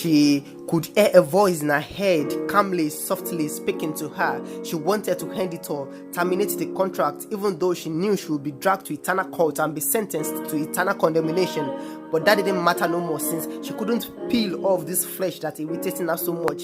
She could hear a voice in her head, calmly, softly speaking to her. She wanted to end it all, terminate the contract, even though she knew she would be dragged to eternal court and be sentenced to eternal condemnation. But that didn't matter no more, since she couldn't peel off this flesh that irritated her so much.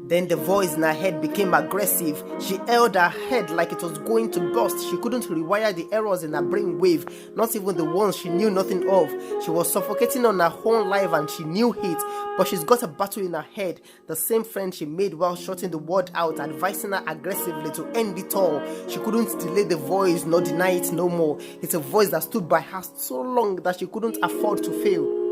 Then the voice in her head became aggressive. She held her head like it was going to burst. She couldn't rewire the errors in her brain wave, not even the ones she knew nothing of. She was suffocating on her own life and she knew it, but she's got a battle in her head. The same friend she made while shouting the word out, advising her aggressively to end it all. She couldn't delay the voice nor deny it no more. It's a voice that stood by her so long that she couldn't afford to fail.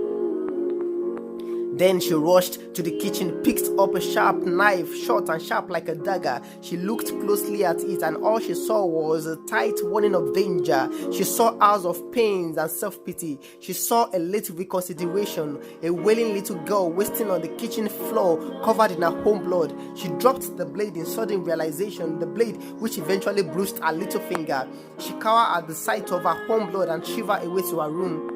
Then she rushed to the kitchen, picked up a sharp knife, short and sharp like a dagger. She looked closely at it, and all she saw was a tight warning of danger. She saw hours of pains and self-pity. She saw a late reconsideration, a wailing little girl wasting on the kitchen floor, covered in her own blood. She dropped the blade in sudden realization, the blade which eventually bruised her little finger. She cowered at the sight of her own blood and shivered away to her room.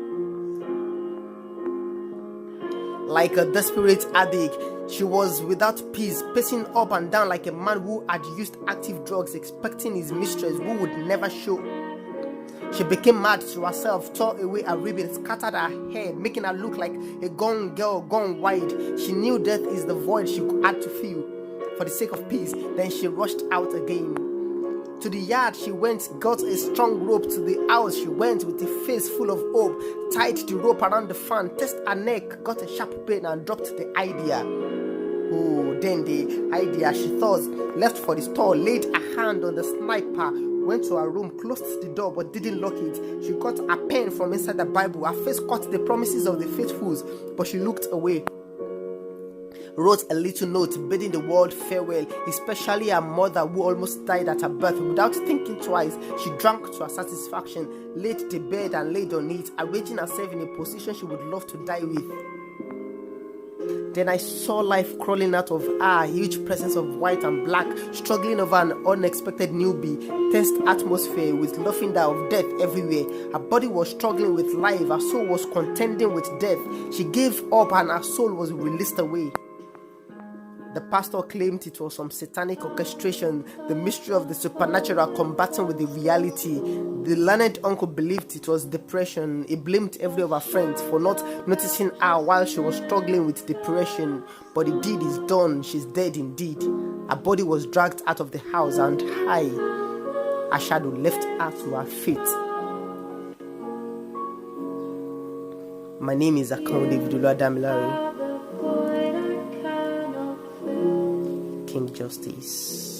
Like a desperate addict, she was without peace, pacing up and down like a man who had used active drugs, expecting his mistress who would never show. She became mad to herself, tore away her ribbon, scattered her hair, making her look like a gone girl gone wild. She knew death is the void she had to feel for the sake of peace. Then she rushed out again. To the yard she went, got a strong rope. To the house she went with a face full of hope, tied the rope around the fan, tested her neck, got a sharp pain and dropped the idea. Oh, then the idea, she thought, left for the store, laid a hand on the sniper, went to her room, closed the door but didn't lock it. She got a pen from inside the Bible. Her face caught the promises of the faithfuls, but she looked away. Wrote a little note bidding the world farewell, especially her mother who almost died at her birth. Without thinking twice, she drank to her satisfaction, laid the bed and laid on it, arranging herself in a position she would love to die with. Then I saw life crawling out of her, a huge presence of white and black, struggling over an unexpected newbie, tense atmosphere with lavender of death everywhere. Her body was struggling with life, her soul was contending with death. She gave up and her soul was released away. The pastor claimed it was some satanic orchestration, the mystery of the supernatural combating with the reality. The learned uncle believed it was depression. He blamed every of her friends for not noticing her while she was struggling with depression. But the deed is done. She's dead indeed. Her body was dragged out of the house and her shadow left her to her fate. My name is Akon David Damilare. King Justice.